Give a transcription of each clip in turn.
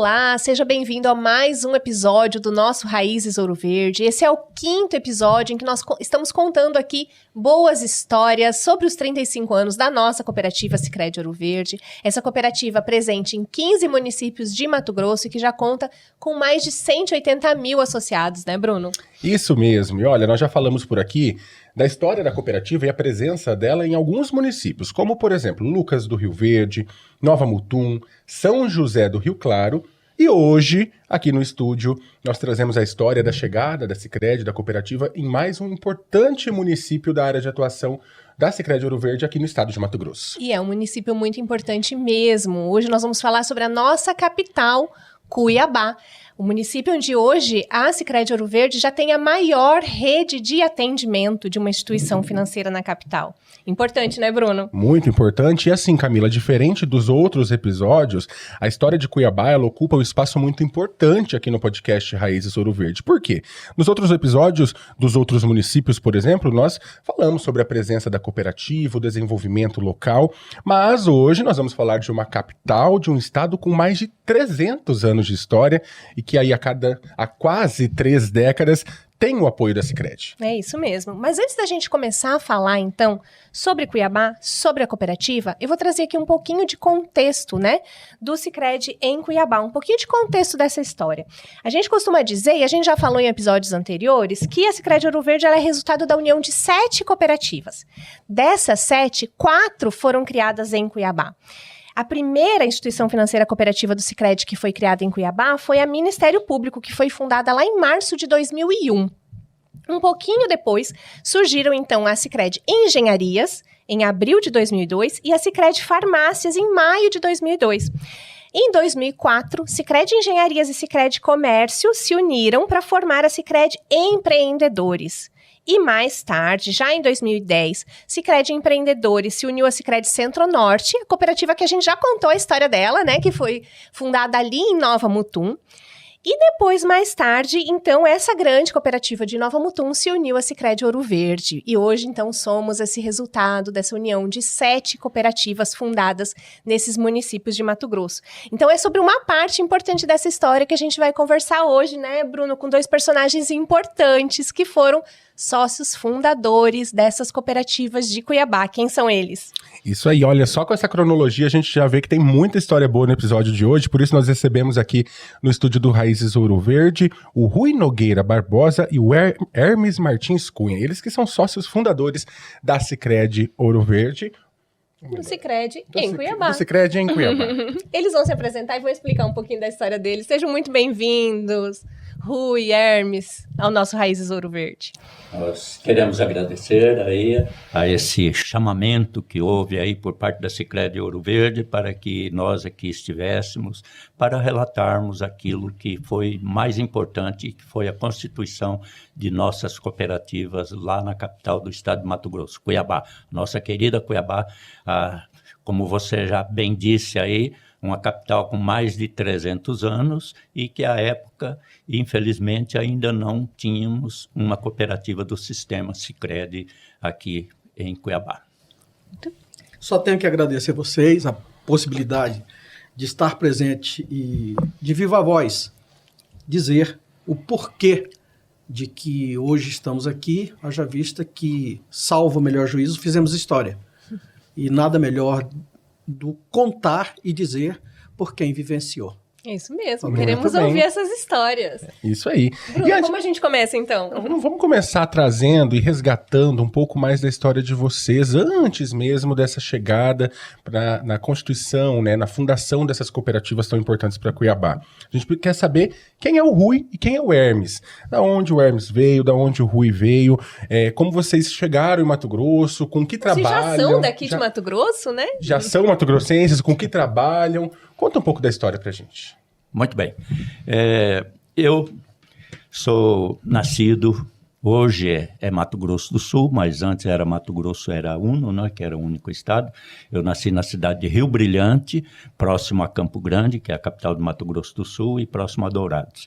Olá, seja bem-vindo a mais um episódio do nosso Raízes Ouro Verde. Esse é o 5º episódio em que nós estamos contando aqui boas histórias sobre os 35 anos da nossa cooperativa Sicredi Ouro Verde. Essa cooperativa presente em 15 municípios de Mato Grosso e que já conta com mais de 180 mil associados, né, Bruno? Isso mesmo. E olha, nós já falamos por aqui da história da cooperativa e a presença dela em alguns municípios, como, por exemplo, Lucas do Rio Verde, Nova Mutum, São José do Rio Claro. E hoje, aqui no estúdio, nós trazemos a história da chegada da Sicredi, da cooperativa, em mais um importante município da área de atuação da Sicredi Ouro Verde aqui no estado de Mato Grosso. E é um município muito importante mesmo. Hoje nós vamos falar sobre a nossa capital, Cuiabá. O município onde hoje a Sicredi Ouro Verde já tem a maior rede de atendimento de uma instituição financeira na capital. Importante, né, Bruno? Muito importante. E assim, Camila, diferente dos outros episódios, a história de Cuiabá, ela ocupa um espaço muito importante aqui no podcast Raízes Ouro Verde. Por quê? Nos outros episódios dos outros municípios, por exemplo, nós falamos sobre a presença da cooperativa, o desenvolvimento local, mas hoje nós vamos falar de uma capital, de um estado com mais de 300 anos de história e que aí há quase 3 décadas tem o apoio da Sicredi. É isso mesmo. Mas antes da gente começar a falar, então, sobre Cuiabá, sobre a cooperativa, eu vou trazer aqui um pouquinho de contexto, né, do Sicredi em Cuiabá, um pouquinho de contexto dessa história. A gente costuma dizer, e a gente já falou em episódios anteriores, que a Sicredi Ouro Verde ela é resultado da união de 7 cooperativas. Dessas 7, 4 foram criadas em Cuiabá. A primeira instituição financeira cooperativa do Sicredi que foi criada em Cuiabá foi a Ministério Público, que foi fundada lá em março de 2001. Um pouquinho depois, surgiram então a Sicredi Engenharias, em abril de 2002, e a Sicredi Farmácias, em maio de 2002. Em 2004, Sicredi Engenharias e Sicredi Comércio se uniram para formar a Sicredi Empreendedores. E mais tarde, já em 2010, Sicredi Empreendedores se uniu à Sicredi Centro-Norte, a cooperativa que a gente já contou a história dela, né, que foi fundada ali em Nova Mutum. E depois, mais tarde, então, essa grande cooperativa de Nova Mutum se uniu à Sicredi Ouro Verde. E hoje, então, somos esse resultado dessa união de 7 cooperativas fundadas nesses municípios de Mato Grosso. Então, é sobre uma parte importante dessa história que a gente vai conversar hoje, né, Bruno, com 2 personagens importantes que foram sócios fundadores dessas cooperativas de Cuiabá. Quem são eles? Isso aí, olha, só com essa cronologia a gente já vê que tem muita história boa no episódio de hoje, por isso nós recebemos aqui no estúdio do Raízes Ouro Verde o Rui Nogueira Barbosa e o Hermes Martins Cunha, eles que são sócios fundadores da Sicredi Ouro Verde. Do Sicredi em Cuiabá. Do Sicredi em Cuiabá. Eles vão se apresentar e vou explicar um pouquinho da história deles. Sejam muito bem-vindos, Rui e Hermes, ao nosso Raízes Ouro Verde. Nós queremos agradecer aí a esse chamamento que houve aí por parte da Sicredi Ouro Verde para que nós aqui estivéssemos para relatarmos aquilo que foi mais importante, que foi a constituição de nossas cooperativas lá na capital do estado de Mato Grosso, Cuiabá. Nossa querida Cuiabá, como você já bem disse aí, uma capital com mais de 300 anos e que, à época, infelizmente, ainda não tínhamos uma cooperativa do sistema Sicredi aqui em Cuiabá. Só tenho que agradecer a vocês a possibilidade de estar presente e, de viva voz, dizer o porquê de que hoje estamos aqui, haja vista que, salvo o melhor juízo, fizemos história. E nada melhor do contar e dizer por quem vivenciou. É isso mesmo, Muito queremos bem. ouvir essas histórias. Isso aí. Bruno, como a gente começa então? Vamos começar trazendo e resgatando um pouco mais da história de vocês, antes mesmo dessa chegada na Constituição, né, na fundação dessas cooperativas tão importantes para Cuiabá. A gente quer saber quem é o Rui e quem é o Hermes. Da onde o Hermes veio, da onde o Rui veio, como vocês chegaram em Mato Grosso, com que trabalham. Vocês já são daqui de Mato Grosso, né? Já são mato-grossenses, com que trabalham. Conta um pouco da história pra gente. Muito bem. Eu sou nascido, hoje é Mato Grosso do Sul, mas antes era Mato Grosso, era Uno, né, que era o único estado. Eu nasci na cidade de Rio Brilhante, próximo a Campo Grande, que é a capital de Mato Grosso do Sul, e próximo a Dourados.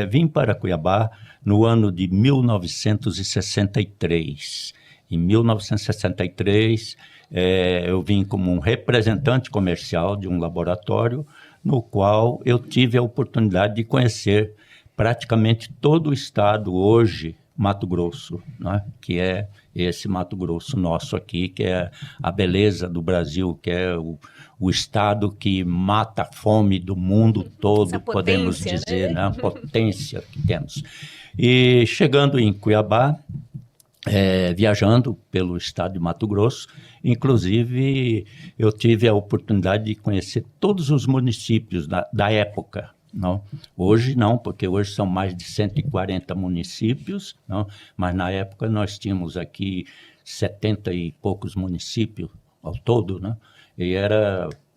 Vim para Cuiabá no ano de 1963. Em 1963, eu vim como um representante comercial de um laboratório no qual eu tive a oportunidade de conhecer praticamente todo o estado hoje, Mato Grosso, né? Que é esse Mato Grosso nosso aqui, que é a beleza do Brasil, que é o estado que mata a fome do mundo todo, podemos dizer, né? A potência que temos. E chegando em Cuiabá, viajando pelo estado de Mato Grosso, inclusive eu tive a oportunidade de conhecer todos os municípios da época. Não. Hoje não, porque hoje são mais de 140 municípios, não? Mas na época nós tínhamos aqui 70 e poucos municípios ao todo, né? E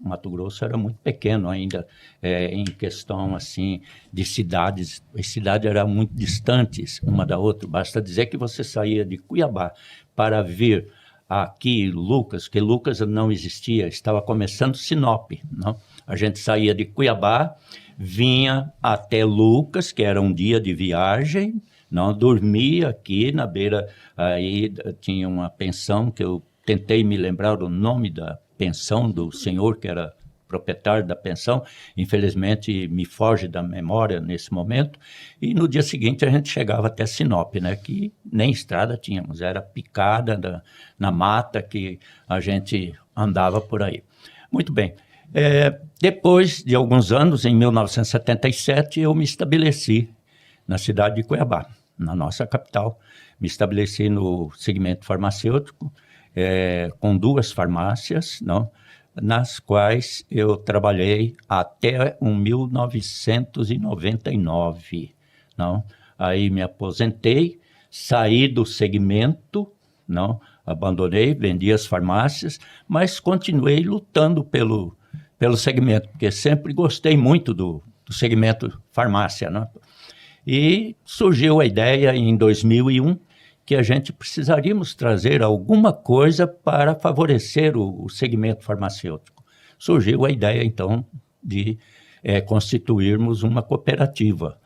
Mato Grosso era muito pequeno ainda, em questão assim, de cidades. As cidades eram muito distantes uma da outra. Basta dizer que você saía de Cuiabá para vir aqui Lucas, que Lucas não existia, estava começando Sinop, não? A gente saía de Cuiabá, vinha até Lucas, que era um dia de viagem, não dormia aqui na beira, aí tinha uma pensão, que eu tentei me lembrar o nome da pensão do senhor, que era proprietário da pensão, infelizmente me foge da memória nesse momento, e no dia seguinte a gente chegava até Sinop, né, que nem estrada tínhamos, era picada na mata que a gente andava por aí. Muito bem. Depois de alguns anos, em 1977, eu me estabeleci na cidade de Cuiabá, na nossa capital. Me estabeleci no segmento farmacêutico, com 2 farmácias, não? Nas quais eu trabalhei até 1999. Não? Aí me aposentei, saí do segmento, não? Abandonei, vendi as farmácias, mas continuei lutando pelo segmento, porque sempre gostei muito do segmento farmácia, né? E surgiu a ideia em 2001 que a gente precisaríamos trazer alguma coisa para favorecer o segmento farmacêutico. Surgiu a ideia, então, de constituirmos uma cooperativa.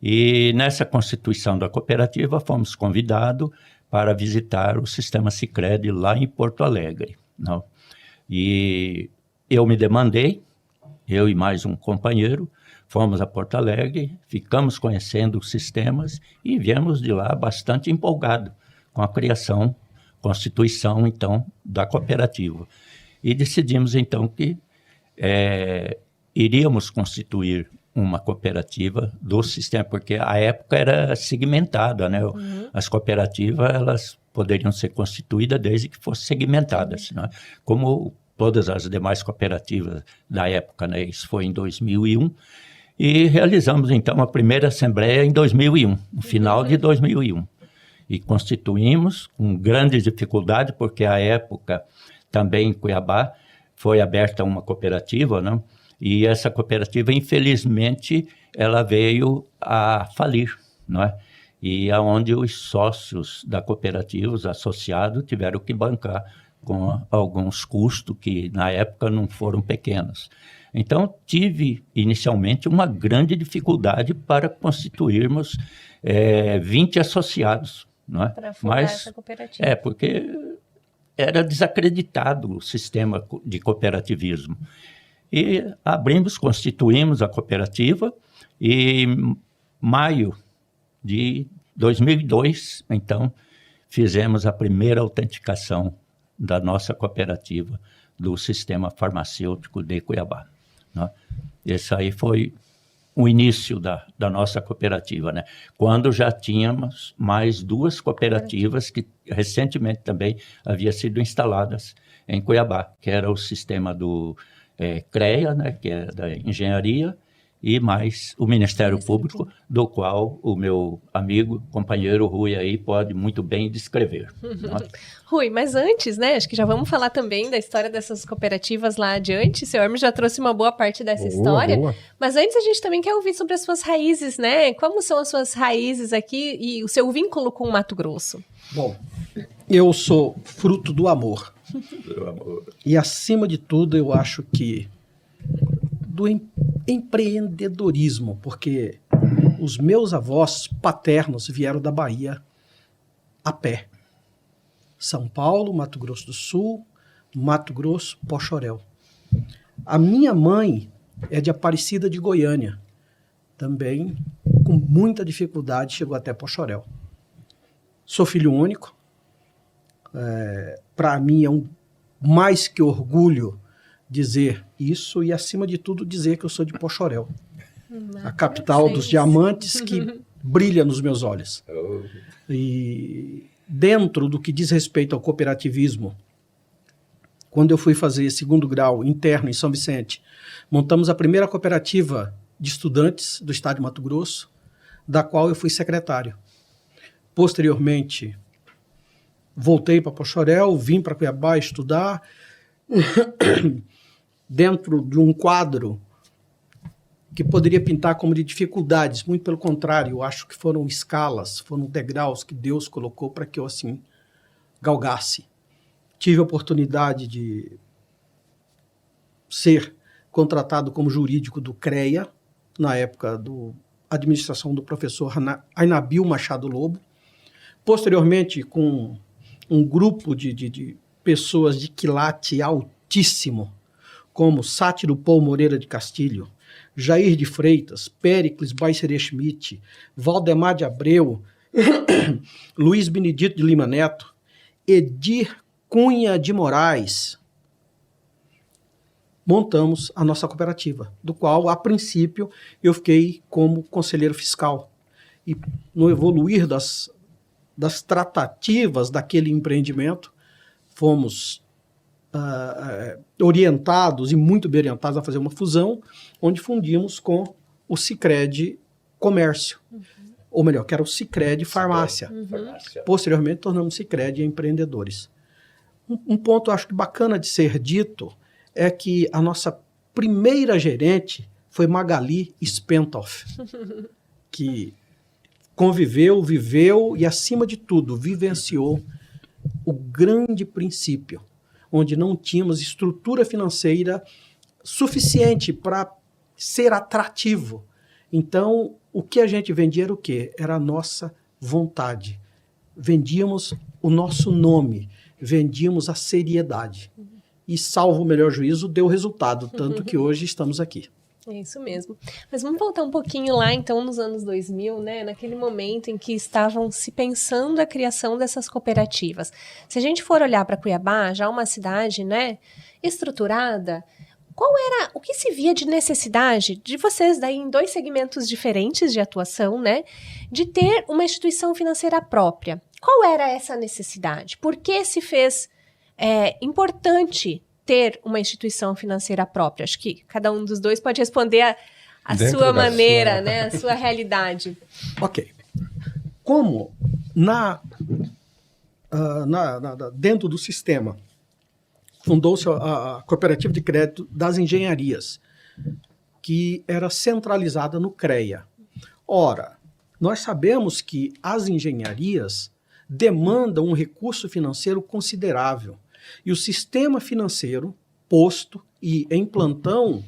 E nessa constituição da cooperativa fomos convidados para visitar o Sistema Sicredi lá em Porto Alegre, não? E eu me demandei, eu e mais um companheiro, fomos a Porto Alegre, ficamos conhecendo os sistemas e viemos de lá bastante empolgados com a constituição, então, da cooperativa. E decidimos, então, que iríamos constituir uma cooperativa do sistema, porque a época era segmentada, né? Uhum. As cooperativas, elas poderiam ser constituídas desde que fossem segmentadas, né? Como todas as demais cooperativas da época, né? Isso foi em 2001, e realizamos, então, a primeira assembleia em 2001, no final de 2001. E constituímos com grande dificuldade, porque à época, também em Cuiabá, foi aberta uma cooperativa, né? E essa cooperativa, infelizmente, ela veio a falir, não é? E aonde os sócios da cooperativa, os associados, tiveram que bancar com alguns custos que, na época, não foram pequenos. Então, tive, inicialmente, uma grande dificuldade para constituirmos 20 associados, não é? Para fundar essa cooperativa. Porque era desacreditado o sistema de cooperativismo. E constituímos a cooperativa, e em maio de 2002, então, fizemos a primeira autenticação da nossa cooperativa do sistema farmacêutico de Cuiabá, né? Esse aí foi o início da nossa cooperativa, né? Quando já tínhamos mais 2 cooperativas que recentemente também haviam sido instaladas em Cuiabá, que era o sistema do CREA, né, que é da engenharia, e mais o Ministério Público, do qual o meu amigo, companheiro Rui aí pode muito bem descrever. Né? Rui, mas antes, né, acho que já vamos falar também da história dessas cooperativas lá adiante. O seu Hermes já trouxe uma boa parte dessa história, mas antes a gente também quer ouvir sobre as suas raízes, né? Como são as suas raízes aqui e o seu vínculo com o Mato Grosso? Bom, eu sou fruto do amor. E acima de tudo, eu acho que do empreendedorismo, porque os meus avós paternos vieram da Bahia a pé. São Paulo, Mato Grosso do Sul, Mato Grosso, Poxoréu. A minha mãe é de Aparecida de Goiânia. Também, com muita dificuldade, chegou até Poxoréu. Sou filho único. Para mim é mais que orgulho dizer isso e, acima de tudo, dizer que eu sou de Poxoréu. A capital dos diamantes que brilha nos meus olhos. E dentro do que diz respeito ao cooperativismo, quando eu fui fazer segundo grau interno em São Vicente, montamos a primeira cooperativa de estudantes do estado de Mato Grosso, da qual eu fui secretário. Posteriormente, voltei para Poxoréu, vim para Cuiabá estudar, dentro de um quadro que poderia pintar como de dificuldades. Muito pelo contrário, eu acho que foram escalas, foram degraus que Deus colocou para que eu assim galgasse. Tive a oportunidade de ser contratado como jurídico do CREA, na época da administração do professor Ainabil Machado Lobo. Posteriormente, com um grupo de pessoas de quilate altíssimo, como Sátiro Paul Moreira de Castilho, Jair de Freitas, Péricles Baixere Schmidt, Valdemar de Abreu, Luiz Benedito de Lima Neto, Edir Cunha de Moraes, montamos a nossa cooperativa, do qual, a princípio, eu fiquei como conselheiro fiscal. E no evoluir das tratativas daquele empreendimento, fomos orientados e muito bem orientados a fazer uma fusão, onde fundimos com o Sicredi Comércio, ou melhor, que era o Sicredi Farmácia. Posteriormente, tornamos Sicredi Empreendedores. Um ponto, acho que bacana de ser dito, é que a nossa primeira gerente foi Magali Spentoff, que conviveu, viveu e, acima de tudo, vivenciou o grande princípio, onde não tínhamos estrutura financeira suficiente para ser atrativo. Então, o que a gente vendia era o quê? Era a nossa vontade. Vendíamos o nosso nome, vendíamos a seriedade. E, salvo o melhor juízo, deu resultado, tanto que hoje estamos aqui. É isso mesmo. Mas vamos voltar um pouquinho lá, então, nos anos 2000, né? Naquele momento em que estavam se pensando a criação dessas cooperativas. Se a gente for olhar para Cuiabá, já uma cidade, né, estruturada, o que se via de necessidade de vocês, daí em 2 segmentos diferentes de atuação, né, de ter uma instituição financeira própria? Qual era essa necessidade? Por que se fez importante ter uma instituição financeira própria? Acho que cada um dos dois pode responder a sua maneira, né, a sua realidade. Ok. Como dentro do sistema fundou-se a Cooperativa de Crédito das Engenharias, que era centralizada no CREA. Ora, nós sabemos que as engenharias demandam um recurso financeiro considerável. E o sistema financeiro posto e em plantão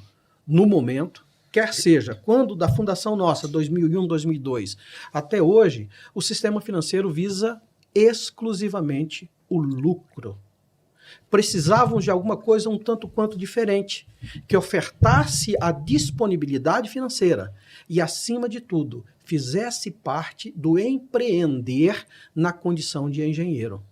no momento, quer seja quando da fundação nossa, 2001, 2002, até hoje, o sistema financeiro visa exclusivamente o lucro. Precisavam de alguma coisa um tanto quanto diferente, que ofertasse a disponibilidade financeira e, acima de tudo, fizesse parte do empreender na condição de engenheiro.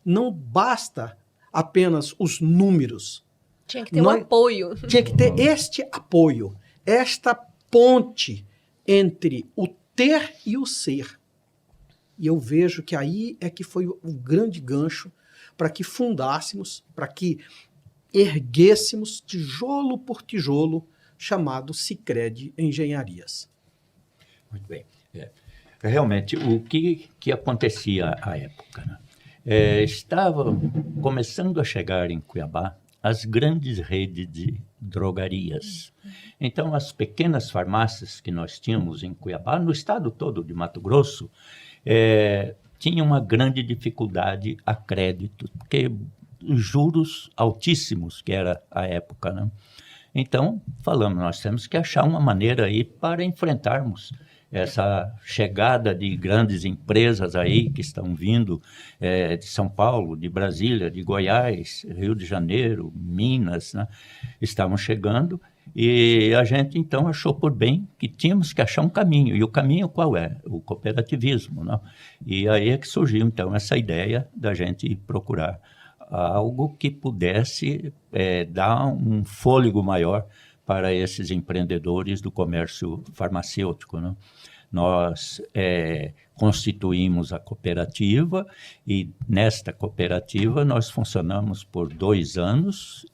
Não basta apenas os números. Tinha que ter um apoio. Tinha que ter este apoio, esta ponte entre o ter e o ser. E eu vejo que aí é que foi o grande gancho para que fundássemos, para que erguêssemos tijolo por tijolo, chamado Sicredi Engenharias. Muito bem. Realmente, o que acontecia à época, né? Estava começando a chegar em Cuiabá as grandes redes de drogarias. Então, as pequenas farmácias que nós tínhamos em Cuiabá, no estado todo de Mato Grosso, tinham uma grande dificuldade a crédito, porque os juros altíssimos que era a época, né? Então, falamos, nós temos que achar uma maneira aí para enfrentarmos essa chegada de grandes empresas aí que estão vindo de São Paulo, de Brasília, de Goiás, Rio de Janeiro, Minas, né? Estavam chegando E a gente, então, achou por bem que tínhamos que achar um caminho. E o caminho qual é? O cooperativismo, não? E aí é que surgiu, então, essa ideia da gente procurar algo que pudesse dar um fôlego maior para esses empreendedores do comércio farmacêutico, não? Nós constituímos a cooperativa e, nesta cooperativa, nós funcionamos por 2 anos,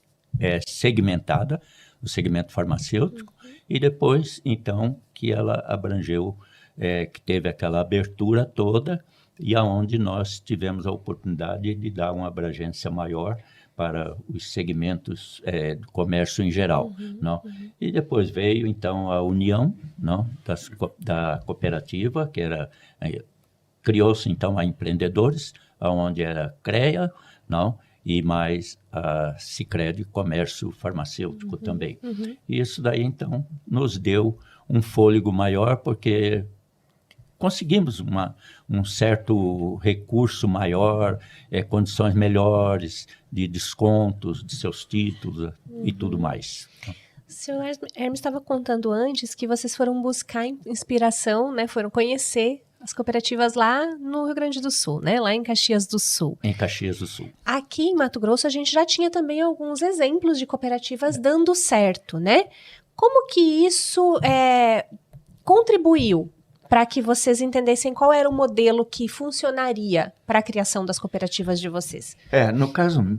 segmentada, o segmento farmacêutico, e depois, então, que ela abrangeu, que teve aquela abertura toda, e aonde nós tivemos a oportunidade de dar uma abrangência maior para os segmentos do comércio em geral. Não? E depois veio, então, a união, não, da cooperativa, que era... criou-se, então, a Empreendedores, onde era CREA, não? E mais a Sicredi Comércio Farmacêutico também. E isso daí, então, nos deu um fôlego maior, porque conseguimos um certo recurso maior, condições melhores de descontos de seus títulos e tudo mais. O senhor Hermes estava contando antes que vocês foram buscar inspiração, né? Foram conhecer as cooperativas lá no Rio Grande do Sul, né? Lá em Caxias do Sul. Em Caxias do Sul. Aqui em Mato Grosso a gente já tinha também alguns exemplos de cooperativas dando certo, né? Como que isso contribuiu para que vocês entendessem qual era o modelo que funcionaria para a criação das cooperativas de vocês? No caso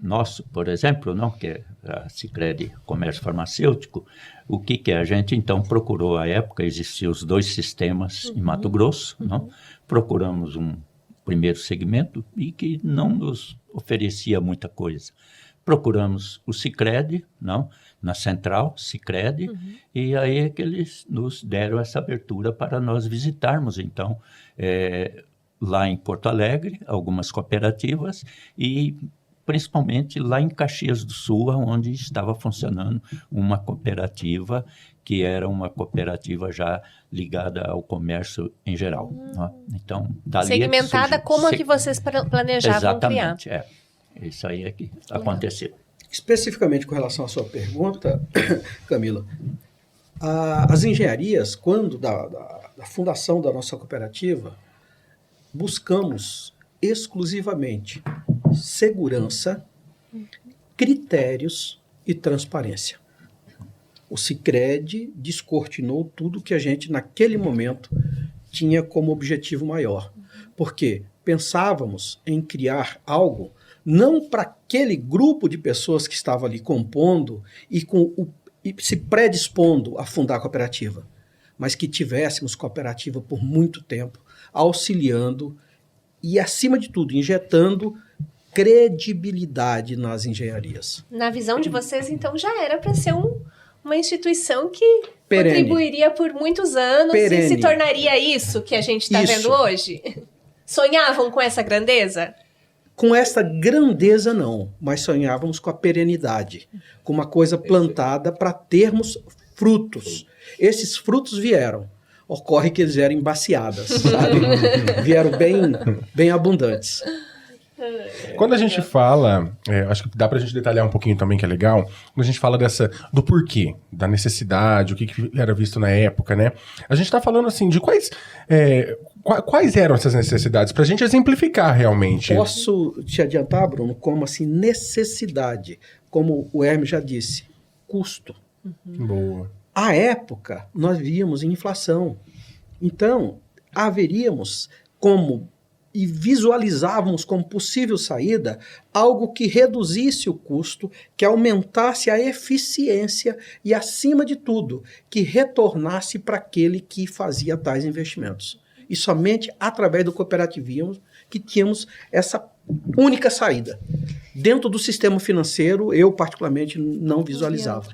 nosso, por exemplo, não, que é a Sicredi Comércio Farmacêutico, o que a gente, então, procurou à época, existiam os 2 sistemas em Mato Grosso, não? Procuramos um primeiro segmento e que não nos oferecia muita coisa. Procuramos o Sicredi, não? Na central, Sicredi, e aí é que eles nos deram essa abertura para nós visitarmos, então, lá em Porto Alegre, algumas cooperativas, e principalmente lá em Caxias do Sul, onde estava funcionando uma cooperativa, que era uma cooperativa já ligada ao comércio em geral. Então, dali segmentada como a que vocês planejavam criar. Exatamente, isso aí é que aconteceu. Especificamente com relação à sua pergunta, Camila, as engenharias, quando da fundação da nossa cooperativa, buscamos exclusivamente segurança, critérios e transparência. O Sicredi descortinou tudo que a gente, naquele momento, tinha como objetivo maior. Porque pensávamos em criar algo não para aquele grupo de pessoas que estava ali compondo e se predispondo a fundar a cooperativa, mas que tivéssemos cooperativa por muito tempo, auxiliando e, acima de tudo, injetando credibilidade nas engenharias. Na visão de vocês, então, já era para ser uma instituição que contribuiria por muitos anos e se tornaria isso que a gente está vendo hoje? Sonhavam com essa grandeza? Com essa grandeza não, mas sonhávamos com a perenidade, com uma coisa plantada para termos frutos. Esses frutos vieram. Ocorre que eles vieram em baciadas, sabe? Vieram bem abundantes. Quando a gente fala, acho que dá pra gente detalhar um pouquinho também, que é legal, quando a gente fala do porquê, da necessidade, o que era visto na época, né? A gente tá falando, assim, de quais eram essas necessidades, pra gente exemplificar realmente. Posso te adiantar, Bruno, como assim, necessidade, como o Hermes já disse, custo. Boa. À época, nós víamos inflação. Então, haveríamos e visualizávamos como possível saída algo que reduzisse o custo, que aumentasse a eficiência e, acima de tudo, que retornasse para aquele que fazia tais investimentos. E somente através do cooperativismo que tínhamos essa única saída. Dentro do sistema financeiro, eu particularmente não visualizava.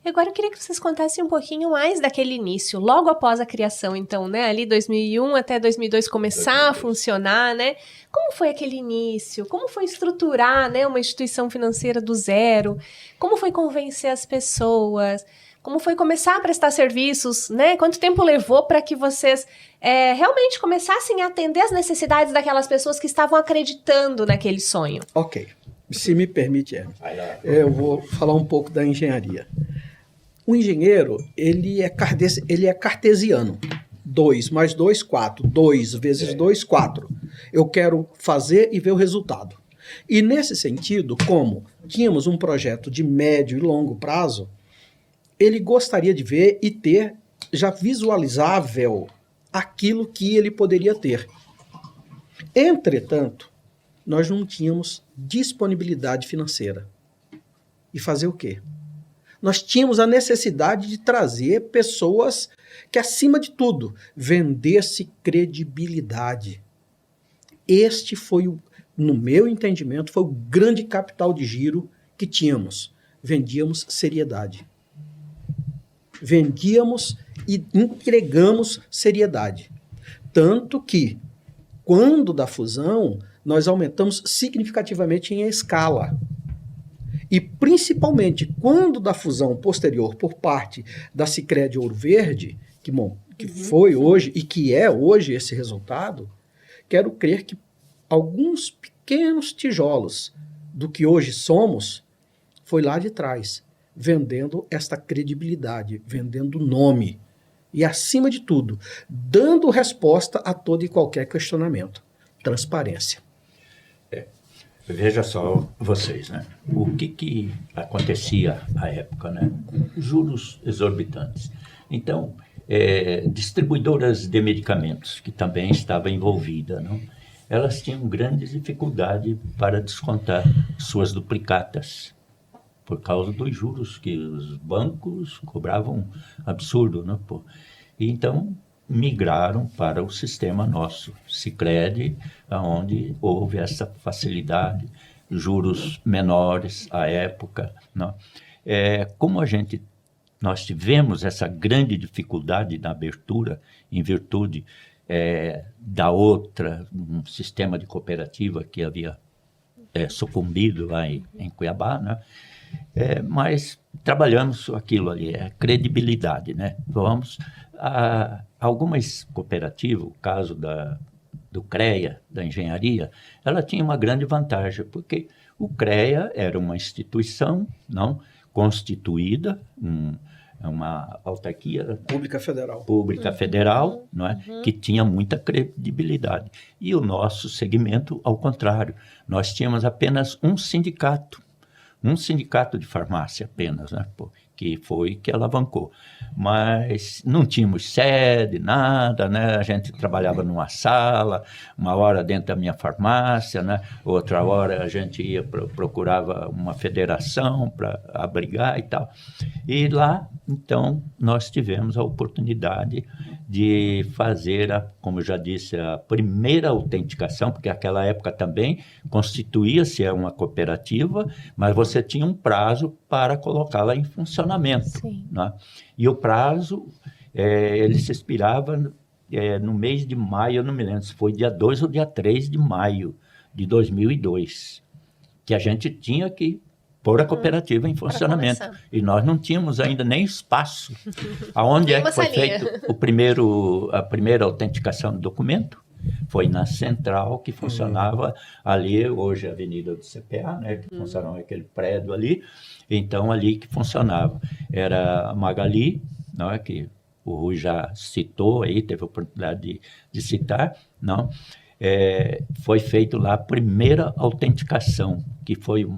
Agora eu queria que vocês contassem um pouquinho mais daquele início, logo após a criação, então, né? Ali 2001 até 2002 começar a funcionar, né? Como foi aquele início? Como foi estruturar, né, uma instituição financeira do zero? Como foi convencer as pessoas? Como foi começar a prestar serviços, né? Quanto tempo levou para que vocês realmente começassem a atender as necessidades daquelas pessoas que estavam acreditando naquele sonho? Ok. Se me permite, eu vou falar um pouco da engenharia. O engenheiro, ele é cartesiano. 2 mais 2, 4. 2 vezes 2, 4. Eu quero fazer e ver o resultado. E nesse sentido, como tínhamos um projeto de médio e longo prazo, ele gostaria de ver e ter já visualizável aquilo que ele poderia ter. Entretanto, nós não tínhamos disponibilidade financeira. E fazer o quê? Nós tínhamos a necessidade de trazer pessoas que, acima de tudo, vendesse credibilidade. Este foi, no meu entendimento, foi o grande capital de giro que tínhamos. Vendíamos seriedade. Vendíamos e entregamos seriedade. Tanto que, quando da fusão, nós aumentamos significativamente em escala. E, principalmente, quando da fusão posterior por parte da Sicredi Ouro Verde, que foi hoje e que é hoje esse resultado, quero crer que alguns pequenos tijolos do que hoje somos foi lá de trás, vendendo esta credibilidade, vendendo nome e, acima de tudo, dando resposta a todo e qualquer questionamento. Transparência. Veja só vocês, né? O que acontecia à época, né? Juros exorbitantes. Então, distribuidoras de medicamentos, que também estava envolvida, não? Elas tinham grande dificuldade para descontar suas duplicatas, por causa dos juros que os bancos cobravam absurdo, né? Pô. E então, migraram para o sistema nosso, Sicredi, onde houve essa facilidade, juros menores à época. Não? Como nós tivemos essa grande dificuldade na abertura, em virtude da um sistema de cooperativa que havia sucumbido lá em Cuiabá, né? Mas trabalhamos aquilo ali, credibilidade, né? Algumas cooperativas, o caso do CREA, da engenharia, ela tinha uma grande vantagem, porque o CREA era uma instituição não constituída, uma autarquia pública federal, não é? Que tinha muita credibilidade. E o nosso segmento, ao contrário, nós tínhamos apenas um sindicato de farmácia apenas, né? Que foi que alavancou. Mas não tínhamos sede, nada, né? A gente trabalhava numa sala, uma hora dentro da minha farmácia, né? Outra hora a gente procurava uma federação para abrigar e tal. E lá, então, nós tivemos a oportunidade de fazer, como eu já disse, a primeira autenticação, porque naquela época também constituía-se uma cooperativa, mas você tinha um prazo para colocá-la em funcionamento. Né? E o prazo, ele se expirava no mês de maio, eu não me lembro se foi dia 2 ou dia 3 de maio de 2002, que a gente tinha que pôr a cooperativa em funcionamento. E nós não tínhamos ainda nem espaço. Aonde é que foi feito a primeira autenticação do documento? Foi na central que funcionava ali, hoje a Avenida do CPA, né, que funcionava aquele prédio ali. Então, ali que funcionava. Era a Magali, não é, que o Rui já citou aí, teve a oportunidade de citar, não? Foi feito lá a primeira autenticação, que foi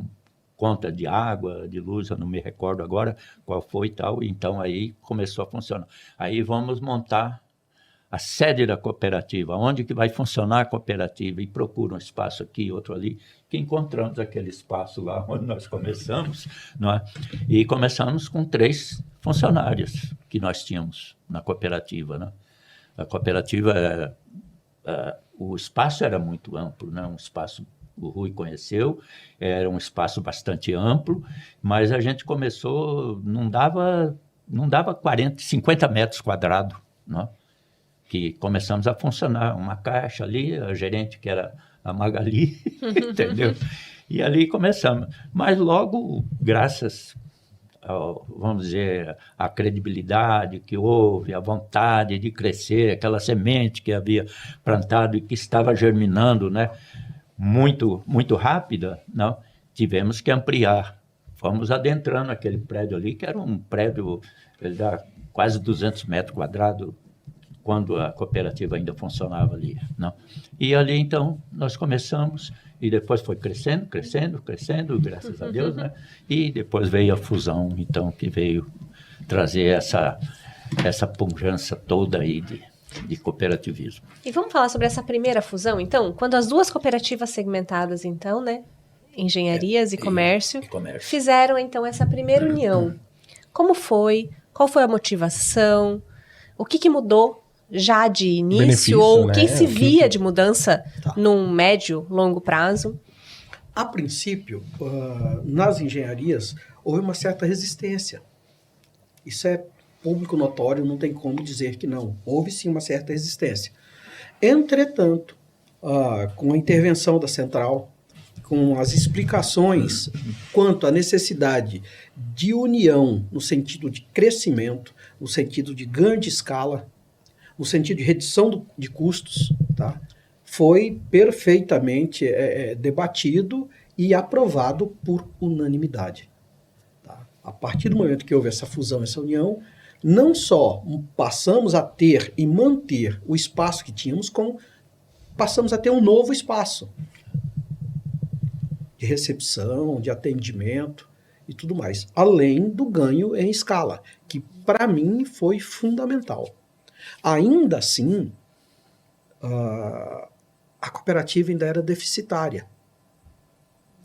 conta de água, de luz, eu não me recordo agora qual foi e tal, então aí começou a funcionar. Aí vamos montar a sede da cooperativa, onde que vai funcionar a cooperativa, e procura um espaço aqui, outro ali, que encontramos aquele espaço lá onde nós começamos, não é? E começamos com 3 funcionários que nós tínhamos na cooperativa, né? A cooperativa, o espaço era muito amplo, né? Um espaço, o Rui conheceu, era um espaço bastante amplo, mas a gente começou, não dava 50 metros quadrados, né? Que começamos a funcionar, uma caixa ali, a gerente que era a Magali, entendeu? E ali começamos. Mas logo, graças vamos dizer, a credibilidade que houve, a vontade de crescer, aquela semente que havia plantado e que estava germinando, né, muito, muito rápida, não? Tivemos que ampliar fomos adentrando aquele prédio ali, que era um prédio, ele dá quase 200 metros quadrados, quando a cooperativa ainda funcionava ali, não? E ali, então, nós começamos, e depois foi crescendo, graças a Deus, né? E depois veio a fusão, então, que veio trazer essa pujança toda aí de cooperativismo. E vamos falar sobre essa primeira fusão, então? Quando as duas cooperativas segmentadas, então, né? Engenharias e comércio, fizeram, então, essa primeira união. Como foi? Qual foi a motivação? O que mudou já de início? Benefício, ou o né? que se via de mudança num médio, longo prazo? A princípio, nas engenharias, houve uma certa resistência. Isso é público notório, não tem como dizer que não. Houve sim uma certa resistência. Entretanto, com a intervenção da central, com as explicações quanto à necessidade de união no sentido de crescimento, no sentido de ganho de escala, no sentido de redução de custos, tá? Foi perfeitamente debatido e aprovado por unanimidade. Tá? A partir do momento que houve essa fusão, essa união, não só passamos a ter e manter o espaço que tínhamos, como passamos a ter um novo espaço de recepção, de atendimento e tudo mais, além do ganho em escala, que para mim foi fundamental. Ainda assim, a cooperativa ainda era deficitária.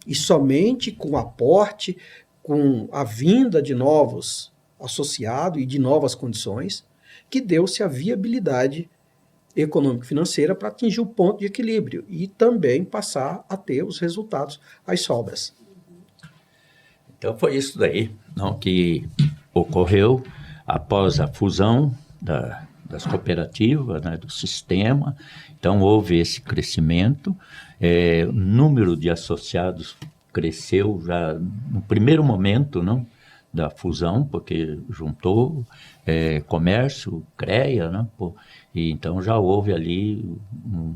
E somente com o aporte, com a vinda de novos associados e de novas condições, que deu-se a viabilidade econômico-financeira para atingir o ponto de equilíbrio e também passar a ter os resultados, as sobras. Então foi isso daí, não, que ocorreu após a fusão das cooperativas, né, do sistema. Então houve esse crescimento, o número de associados cresceu já no primeiro momento, não, da fusão, porque juntou comércio, CREA, né, e então já houve ali um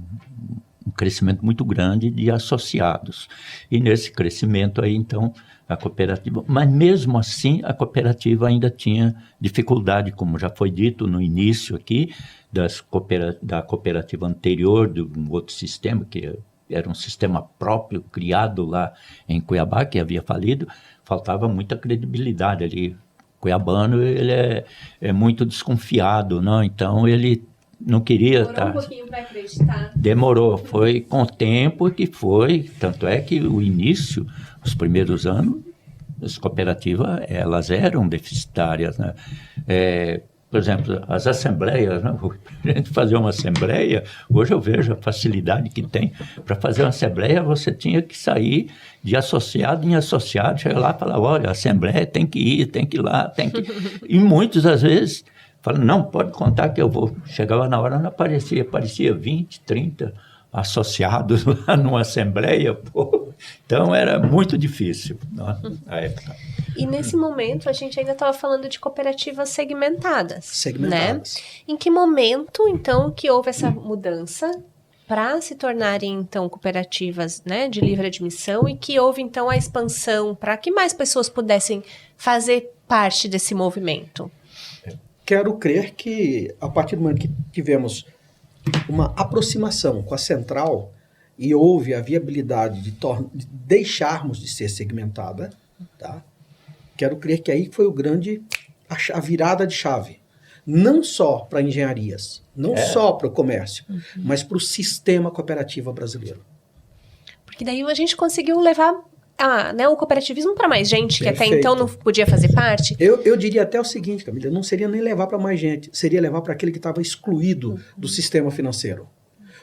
crescimento muito grande de associados. E nesse crescimento aí, então, a cooperativa... Mas mesmo assim, a cooperativa ainda tinha dificuldade, como já foi dito no início aqui, da cooperativa anterior, de um outro sistema, que era um sistema próprio, criado lá em Cuiabá, que havia falido, faltava muita credibilidade ali. O cuiabano, ele é muito desconfiado, não? Então ele não queria... Demorou um pouquinho para acreditar. Demorou, foi com o tempo que foi, tanto é que o início, os primeiros anos, as cooperativas, elas eram deficitárias, né? Por exemplo, as assembleias, né? A gente fazer uma assembleia, hoje eu vejo a facilidade que tem. Para fazer uma assembleia, você tinha que sair de associado em associado, chegar lá e falar, olha, a assembleia tem que ir lá, tem que... E muitos, às vezes, falam, não, pode contar que eu vou. Chegava na hora, não aparecia 20, 30 associados lá numa assembleia, pô. Então era muito difícil, né, na época. E nesse momento a gente ainda estava falando de cooperativas segmentadas. Né? Em que momento, então, que houve essa mudança para se tornarem, então, cooperativas, né, de livre admissão e que houve, então, a expansão para que mais pessoas pudessem fazer parte desse movimento? Quero crer que, a partir do momento que tivemos uma aproximação com a central e houve a viabilidade de deixarmos de ser segmentada, tá? Quero crer que aí foi a virada de chave. Não só para engenharias, não só para o comércio, mas para o sistema cooperativo brasileiro. Porque daí a gente conseguiu levar o cooperativismo para mais gente, que até então não podia fazer parte. Eu diria até o seguinte, Camila, não seria nem levar para mais gente, seria levar para aquele que estava excluído do sistema financeiro.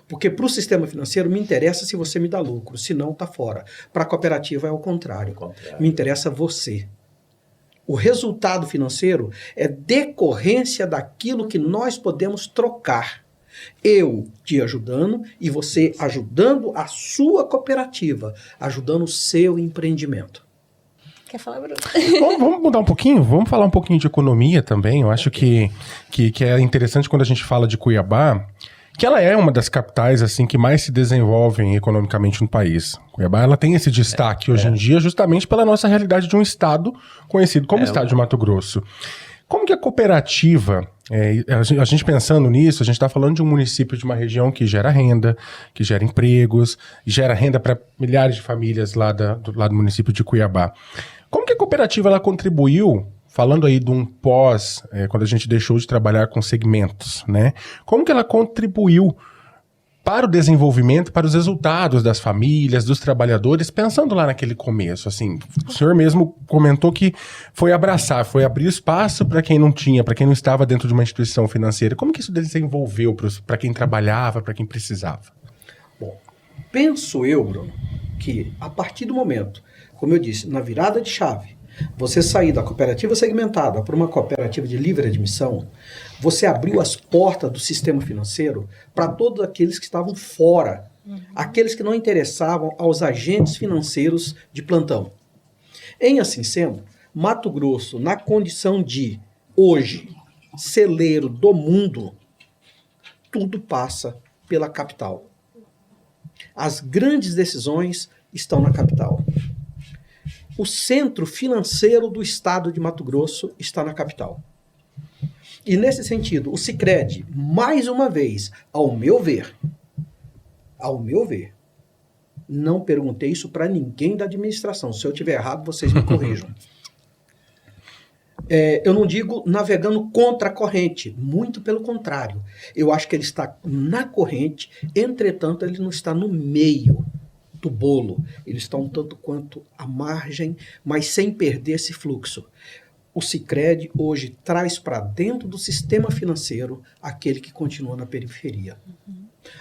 Porque para o sistema financeiro me interessa se você me dá lucro, se não, está fora. Para a cooperativa é o contrário. Me interessa você. O resultado financeiro é decorrência daquilo que nós podemos trocar. Eu te ajudando e você ajudando a sua cooperativa, ajudando o seu empreendimento. Quer falar, Bruno? Vamos mudar um pouquinho? Vamos falar um pouquinho de economia também. Eu acho que é interessante quando a gente fala de Cuiabá, que ela é uma das capitais assim que mais se desenvolvem economicamente no país. Cuiabá, ela tem esse destaque hoje em dia justamente pela nossa realidade de um estado conhecido como Estado de Mato Grosso. Como que a cooperativa, a gente pensando nisso, a gente está falando de um município de uma região que gera renda, que gera empregos, gera renda para milhares de famílias lá do município de Cuiabá. Como que a cooperativa ela contribuiu, falando aí de um quando a gente deixou de trabalhar com segmentos, né? Como que ela contribuiu para o desenvolvimento, para os resultados das famílias, dos trabalhadores, pensando lá naquele começo, assim, o senhor mesmo comentou que foi foi abrir espaço para quem não tinha, para quem não estava dentro de uma instituição financeira. Como que isso desenvolveu para quem trabalhava, para quem precisava? Bom, penso eu, Bruno, que a partir do momento, como eu disse, na virada de chave, você sair da cooperativa segmentada para uma cooperativa de livre admissão, você abriu as portas do sistema financeiro para todos aqueles que estavam fora, aqueles que não interessavam aos agentes financeiros de plantão. Em assim sendo, Mato Grosso, na condição de, hoje, celeiro do mundo, tudo passa pela capital. As grandes decisões estão na capital. O centro financeiro do estado de Mato Grosso está na capital. E nesse sentido, o Sicredi, mais uma vez, ao meu ver, não perguntei isso para ninguém da administração. Se eu estiver errado, vocês me corrijam. Eu não digo navegando contra a corrente, muito pelo contrário. Eu acho que ele está na corrente, entretanto, ele não está no meio do bolo. Ele está um tanto quanto à margem, mas sem perder esse fluxo. O Sicredi hoje traz para dentro do sistema financeiro aquele que continua na periferia.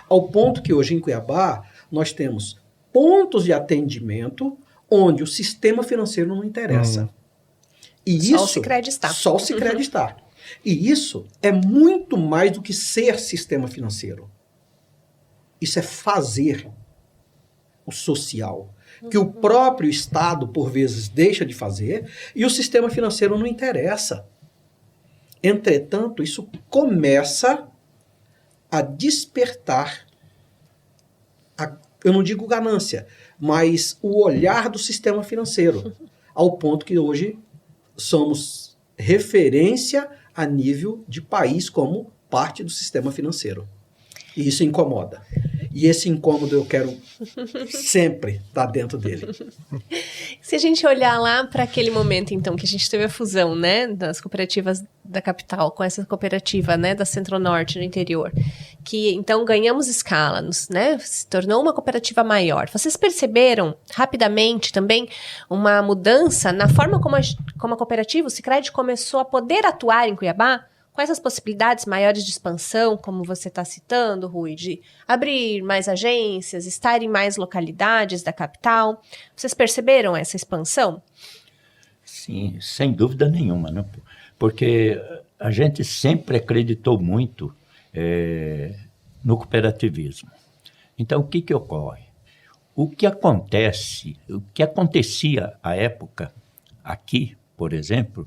Ao ponto que hoje em Cuiabá nós temos pontos de atendimento onde o sistema financeiro não interessa. E só o Sicredi está. Só o Sicredi está. E isso é muito mais do que ser sistema financeiro. Isso é fazer o social, que o próprio Estado, por vezes, deixa de fazer, e o sistema financeiro não interessa. Entretanto, isso começa a despertar, eu não digo ganância, mas o olhar do sistema financeiro, ao ponto que hoje somos referência a nível de país como parte do sistema financeiro. E isso incomoda. E esse incômodo eu quero sempre estar dentro dele. Se a gente olhar lá para aquele momento, então, que a gente teve a fusão, né, das cooperativas da capital com essa cooperativa, né, da Centro-Norte no interior, que então ganhamos escala, né, se tornou uma cooperativa maior. Vocês perceberam rapidamente também uma mudança na forma como a cooperativa, o Sicredi, começou a poder atuar em Cuiabá? Quais as possibilidades maiores de expansão, como você está citando, Rui, de abrir mais agências, estar em mais localidades da capital? Vocês perceberam essa expansão? Sim, sem dúvida nenhuma, né? Porque a gente sempre acreditou muito no cooperativismo. Então, o que ocorre? O que acontecia à época, aqui, por exemplo,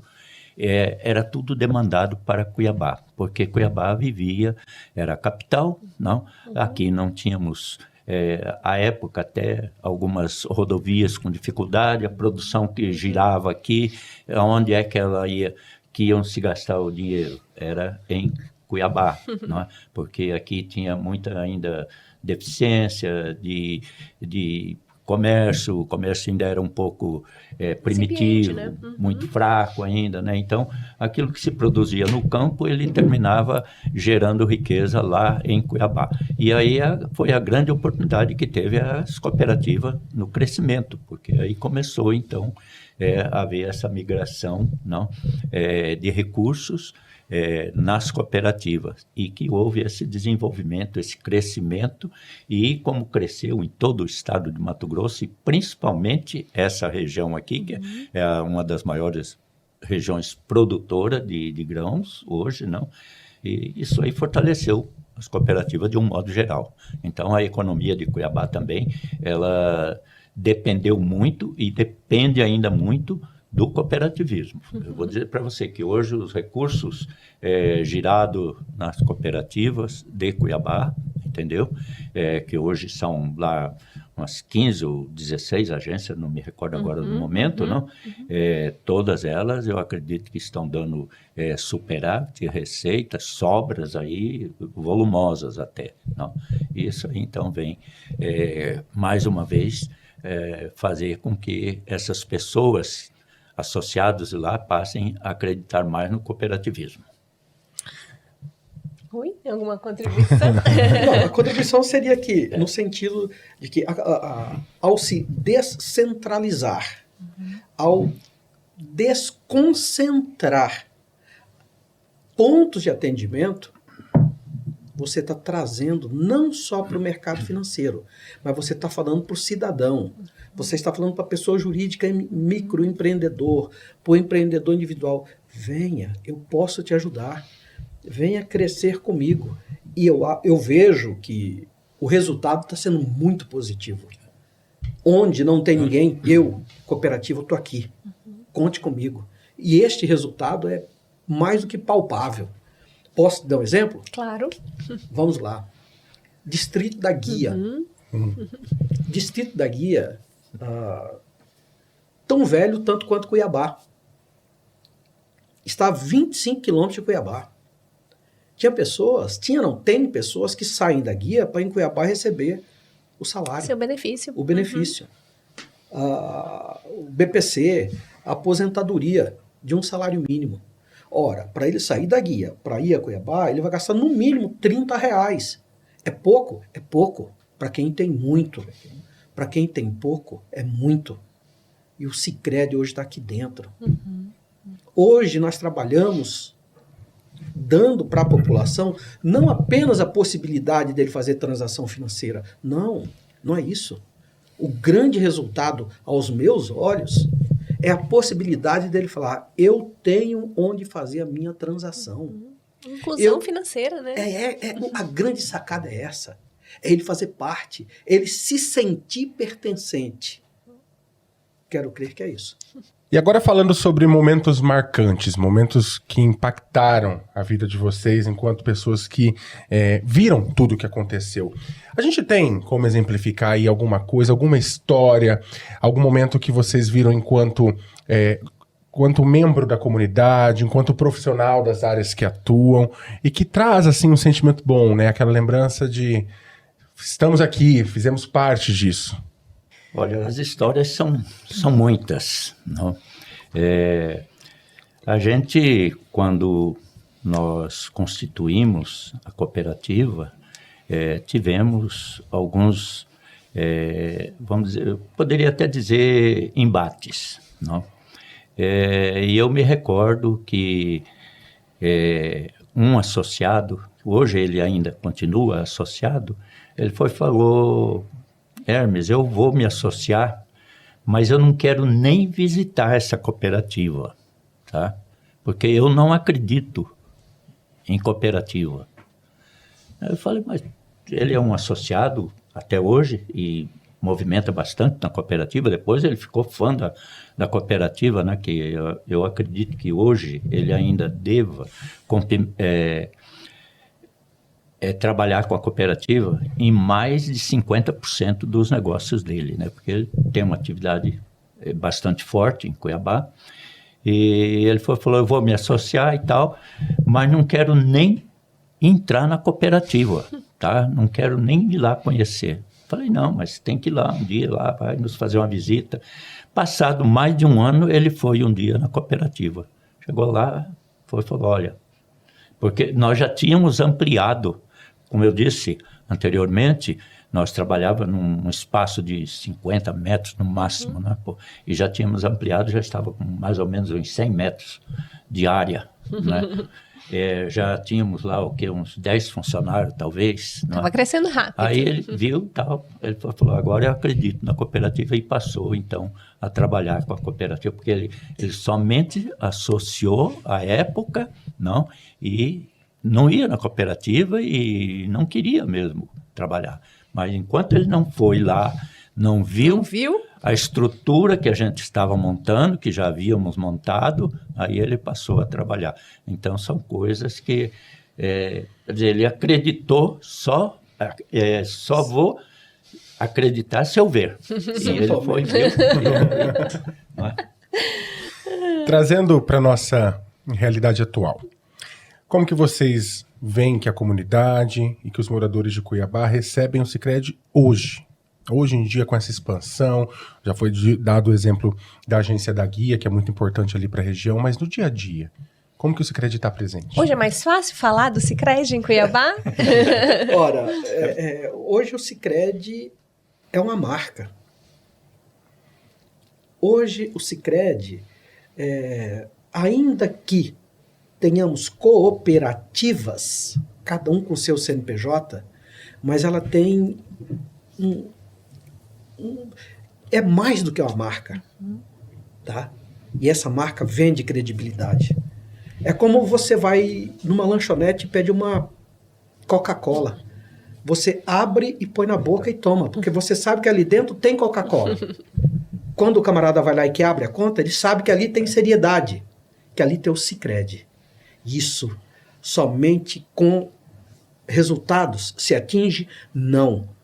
era tudo demandado para Cuiabá, porque Cuiabá era a capital, não? Aqui não tínhamos, à época, até algumas rodovias com dificuldade, a produção que girava aqui, onde é que iam se gastar o dinheiro? Era em Cuiabá, não é? Porque aqui tinha muita ainda deficiência de comércio, o comércio ainda era um pouco primitivo, né? muito fraco ainda, né? Então, aquilo que se produzia no campo, ele terminava gerando riqueza lá em Cuiabá. E aí foi a grande oportunidade que teve as cooperativas no crescimento, porque aí começou, então, a haver essa migração, não, de recursos nas cooperativas, e que houve esse desenvolvimento, esse crescimento, e como cresceu em todo o estado de Mato Grosso, e principalmente essa região aqui, que é uma das maiores regiões produtoras de grãos hoje, não? E isso aí fortaleceu as cooperativas de um modo geral. Então, a economia de Cuiabá também, ela dependeu muito e depende ainda muito do cooperativismo. Eu vou dizer para você que hoje os recursos girados nas cooperativas de Cuiabá, entendeu? Que hoje são lá umas 15 ou 16 agências, não me recordo agora do momento, não? Todas elas, eu acredito que estão dando superávit, receitas, sobras aí, volumosas até, não? Isso aí, então, vem, mais uma vez, fazer com que essas pessoas associados lá passem a acreditar mais no cooperativismo. Rui, alguma contribuição? Não, a contribuição seria que, no sentido de que ao se descentralizar, ao desconcentrar pontos de atendimento, você está trazendo não só para o mercado financeiro, mas você está falando para o cidadão, você está falando para a pessoa jurídica, microempreendedor, para o empreendedor individual. Venha, eu posso te ajudar. Venha crescer comigo. E eu vejo que o resultado está sendo muito positivo. Onde não tem ninguém, eu, cooperativa, estou aqui. Conte comigo. E este resultado é mais do que palpável. Posso dar um exemplo? Claro. Vamos lá. Distrito da Guia. Distrito da Guia, tão velho tanto quanto Cuiabá. Está a 25 quilômetros de Cuiabá. Tem pessoas que saem da Guia para ir em Cuiabá receber o salário. Seu benefício. O benefício. O BPC, a aposentadoria de um salário mínimo. Ora, para ele sair da Guia para ir a Cuiabá, ele vai gastar no mínimo R$30. É pouco? É pouco. Para quem tem muito. Para quem tem pouco, é muito. E o Sicredi hoje está aqui dentro. Hoje nós trabalhamos dando para a população não apenas a possibilidade dele fazer transação financeira. Não, não é isso. O grande resultado, aos meus olhos, é a possibilidade dele falar, eu tenho onde fazer a minha transação. Inclusão financeira, né? A grande sacada é essa. É ele fazer parte, ele se sentir pertencente. Quero crer que é isso. E agora falando sobre momentos marcantes, momentos que impactaram a vida de vocês enquanto pessoas que viram tudo o que aconteceu. A gente tem como exemplificar aí alguma coisa, alguma história, algum momento que vocês viram enquanto membro da comunidade, enquanto profissional das áreas que atuam e que traz assim um sentimento bom, né? Aquela lembrança de estamos aqui, fizemos parte disso. Olha, as histórias são muitas, não? A gente, quando nós constituímos a cooperativa, tivemos alguns, vamos dizer, eu poderia até dizer embates, não? E eu me recordo que um associado, hoje ele ainda continua associado, ele falou... Hermes, eu vou me associar, mas eu não quero nem visitar essa cooperativa, tá? Porque eu não acredito em cooperativa. Eu falei, mas ele é um associado até hoje e movimenta bastante na cooperativa. Depois ele ficou fã da cooperativa, né? Que eu acredito que hoje ele ainda deva trabalhar com a cooperativa em mais de 50% dos negócios dele, né? Porque ele tem uma atividade bastante forte em Cuiabá. E ele falou, eu vou me associar e tal, mas não quero nem entrar na cooperativa, tá? Não quero nem ir lá conhecer. Falei, não, mas tem que ir lá um dia, lá vai nos fazer uma visita. Passado mais de um ano, ele foi um dia na cooperativa. Chegou lá, falou, olha, porque nós já tínhamos ampliado. Como eu disse anteriormente, nós trabalhávamos num espaço de 50 metros no máximo, né? E já tínhamos ampliado, já estava com mais ou menos uns 100 metros de área, né? Já tínhamos lá uns 10 funcionários, talvez. Estava crescendo rápido. Aí ele viu tal, ele falou, agora eu acredito na cooperativa e passou, então, a trabalhar com a cooperativa, porque ele somente associou à época, não, e não ia na cooperativa e não queria mesmo trabalhar. Mas enquanto ele não foi lá não viu, Não viu? a estrutura que a gente estava montando, que já havíamos montado, aí ele passou a trabalhar. Então, são coisas que, quer dizer, ele acreditou, só vou acreditar se eu ver. E ele foi ver. Não é? Trazendo para nossa realidade atual, como que vocês veem que a comunidade e que os moradores de Cuiabá recebem o Sicredi hoje? Hoje em dia, com essa expansão, já foi dado o exemplo da agência da Guia, que é muito importante ali para a região, mas no dia a dia, como que o Sicredi está presente? Hoje é mais fácil falar do Sicredi em Cuiabá? Ora, hoje o Sicredi é uma marca. Hoje o Sicredi, ainda que tenhamos cooperativas, cada um com seu CNPJ, mas ela tem é mais do que uma marca, tá? E essa marca vende credibilidade. É como você vai numa lanchonete e pede uma Coca-Cola. Você abre e põe na boca e toma, porque você sabe que ali dentro tem Coca-Cola. Quando o camarada vai lá e que abre a conta, ele sabe que ali tem seriedade, que ali tem o Sicredi. Isso somente com resultados se atinge? Não.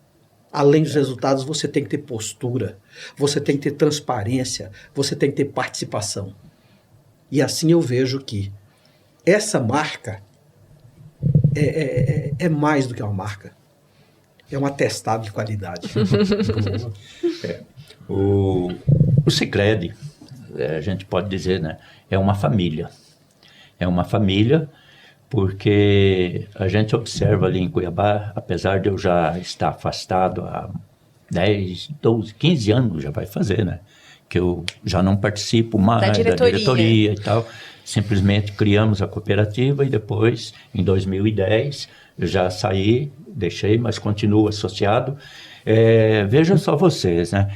Além dos resultados, você tem que ter postura, você tem que ter transparência, você tem que ter participação. E assim eu vejo que essa marca é mais do que uma marca. É um atestado de qualidade. O Sicredi, a gente pode dizer, né, é uma família. É uma família porque a gente observa ali em Cuiabá, apesar de eu já estar afastado há 10, 12, 15 anos, já vai fazer, né? Que eu já não participo mais da diretoria e tal. Simplesmente criamos a cooperativa e depois, em 2010, eu já saí, deixei, mas continuo associado. Vejam só vocês, né?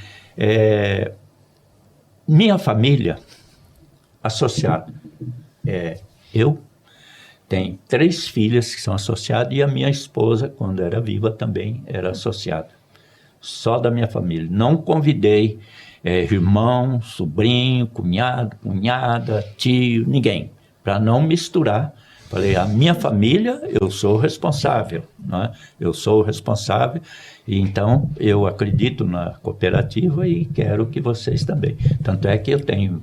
Minha família associada, eu tenho 3 filhas que são associadas e a minha esposa, quando era viva, também era associada. Só da minha família. Não convidei irmão, sobrinho, cunhado, cunhada, tio, ninguém, para não misturar. Falei, a minha família, eu sou responsável, né? Eu sou responsável, e então eu acredito na cooperativa e quero que vocês também. Tanto é que eu tenho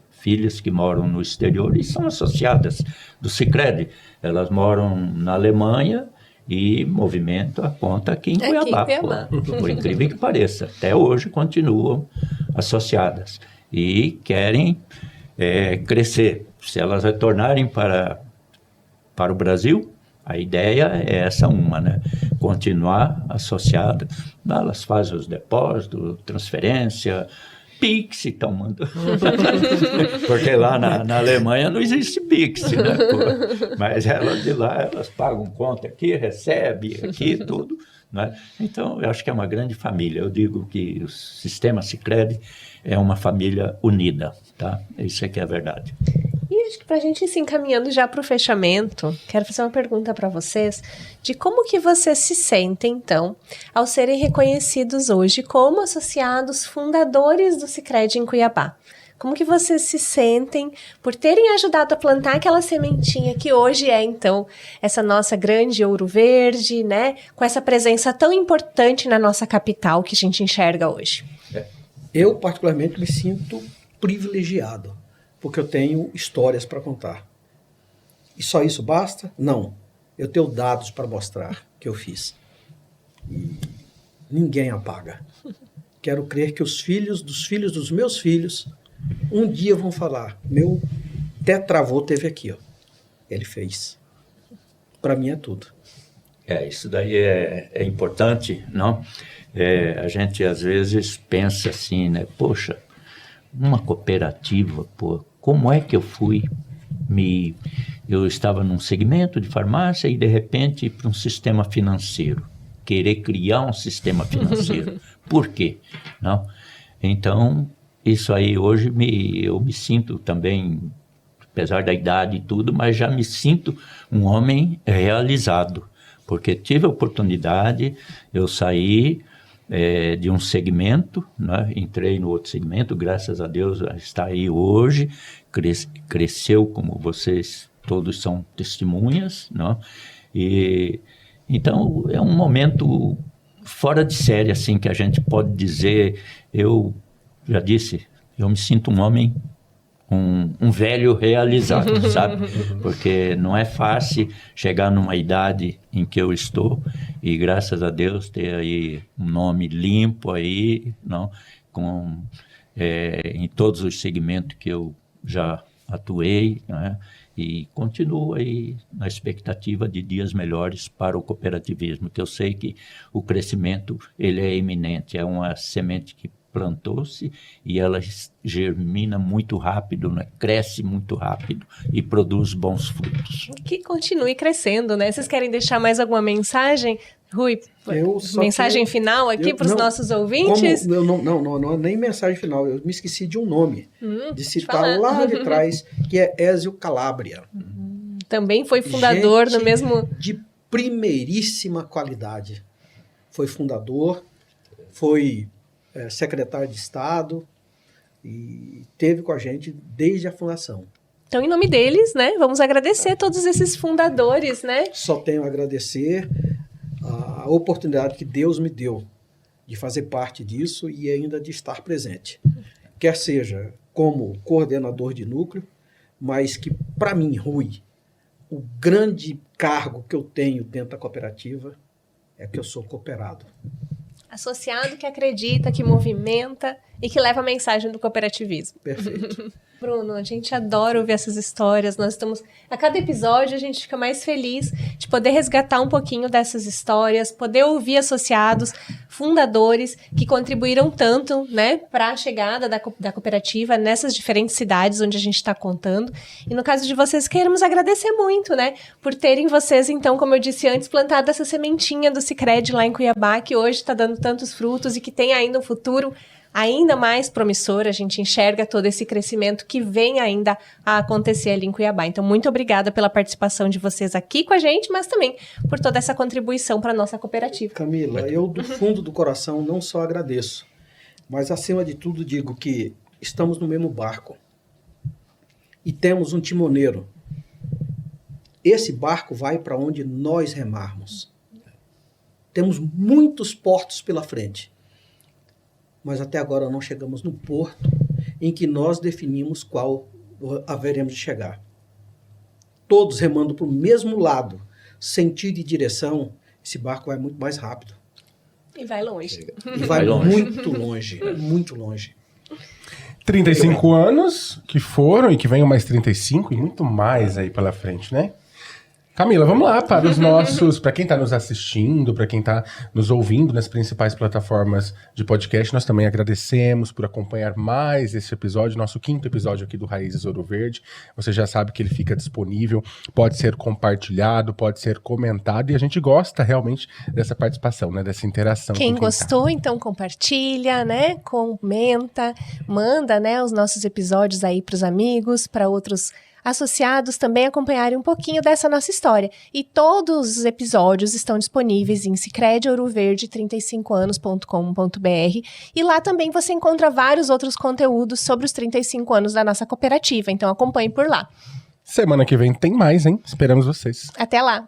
filhas que moram no exterior e são associadas do Sicredi. Elas moram na Alemanha e movimentam a conta aqui em Cuiabá. Por incrível que pareça, até hoje continuam associadas e querem crescer. Se elas retornarem para o Brasil, a ideia é essa uma, né? Continuar associada. Elas fazem os depósitos, transferência, Pix estão mandando. Porque lá na Alemanha não existe Pix, né? Mas elas de lá, elas pagam conta aqui, recebem aqui, tudo. Né? Então, eu acho que é uma grande família. Eu digo que o sistema Sicredi é uma família unida, tá? Isso é que é a verdade. E acho que para a gente ir se encaminhando já para o fechamento, quero fazer uma pergunta para vocês de como que vocês se sentem, então, ao serem reconhecidos hoje como associados fundadores do Sicredi em Cuiabá. Como que vocês se sentem por terem ajudado a plantar aquela sementinha que hoje é, então, essa nossa grande Ouro Verde, né? Com essa presença tão importante na nossa capital que a gente enxerga hoje. Eu, particularmente, me sinto privilegiado, porque eu tenho histórias para contar. E só isso basta? Não. Eu tenho dados para mostrar que eu fiz. E ninguém apaga. Quero crer que os filhos dos meus filhos um dia vão falar, meu tetravô teve aqui, ó. Ele fez. Para mim é tudo. Isso daí é importante, não? A gente às vezes pensa assim, né? Poxa, uma cooperativa, pô, como é que eu fui eu estava num segmento de farmácia e de repente ir para um sistema financeiro, querer criar um sistema financeiro. Por quê? Não? Então, isso aí hoje eu me sinto também, apesar da idade e tudo, mas já me sinto um homem realizado, porque tive a oportunidade, eu saí de um segmento, né? Entrei no outro segmento, graças a Deus está aí hoje, cresceu, como vocês todos são testemunhas, né? E então é um momento fora de série, assim, que a gente pode dizer. Eu já disse, eu me sinto um homem, um velho realizado, sabe? Porque não é fácil chegar numa idade em que eu estou e, graças a Deus, ter aí um nome limpo aí, não? Em todos os segmentos que eu já atuei, né? E continuo aí na expectativa de dias melhores para o cooperativismo, que eu sei que o crescimento ele é iminente, é uma semente que plantou-se e ela germina muito rápido, né? Cresce muito rápido e produz bons frutos. Que continue crescendo, né? Vocês querem deixar mais alguma mensagem? Rui, mensagem final aqui para os nossos ouvintes? Não, nem mensagem final. Eu me esqueci de um nome, de citar lá de trás, que é Ézio Calabria. Também foi fundador no mesmo... de primeiríssima qualidade. Foi fundador, foi secretário de Estado e esteve com a gente desde a fundação. Então, em nome deles, né, vamos agradecer todos esses fundadores, né? Só tenho a agradecer a oportunidade que Deus me deu de fazer parte disso e ainda de estar presente. Quer seja como coordenador de núcleo, mas que, para mim, Rui, o grande cargo que eu tenho dentro da cooperativa é que eu sou cooperado. Associado que acredita, que movimenta e que leva a mensagem do cooperativismo. Perfeito. Bruno, a gente adora ouvir essas histórias. Nós estamos... A cada episódio a gente fica mais feliz de poder resgatar um pouquinho dessas histórias, poder ouvir associados, fundadores que contribuíram tanto, né, para a chegada da cooperativa nessas diferentes cidades onde a gente está contando. E no caso de vocês, queremos agradecer muito, né, por terem vocês, então, como eu disse antes, plantado essa sementinha do Sicredi lá em Cuiabá, que hoje está dando tantos frutos e que tem ainda um futuro ainda mais promissor. A gente enxerga todo esse crescimento que vem ainda a acontecer ali em Cuiabá. Então, muito obrigada pela participação de vocês aqui com a gente, mas também por toda essa contribuição para a nossa cooperativa. Camila, eu do fundo do coração não só agradeço, mas acima de tudo digo que estamos no mesmo barco e temos um timoneiro. Esse barco vai para onde nós remarmos. Temos muitos portos pela frente, mas até agora não chegamos no porto em que nós definimos qual haveremos de chegar. Todos remando para o mesmo lado, sentido e direção, esse barco vai muito mais rápido. E vai longe. E vai muito longe, muito longe. 35 anos que foram e que venham mais 35 e muito mais aí pela frente, né? Camila, vamos lá para os nossos, para quem está nos assistindo, para quem está nos ouvindo nas principais plataformas de podcast, nós também agradecemos por acompanhar mais esse episódio, nosso 5º episódio aqui do Raízes Ouro Verde. Você já sabe que ele fica disponível, pode ser compartilhado, pode ser comentado e a gente gosta realmente dessa participação, né, dessa interação. Quem gostou, então compartilha, né, comenta, manda, né, os nossos episódios aí para os amigos, para outros associados também acompanharem um pouquinho dessa nossa história. E todos os episódios estão disponíveis em sicrediouroverde35anos.com.br e lá também você encontra vários outros conteúdos sobre os 35 anos da nossa cooperativa, então acompanhe por lá. Semana que vem tem mais, hein? Esperamos vocês. Até lá!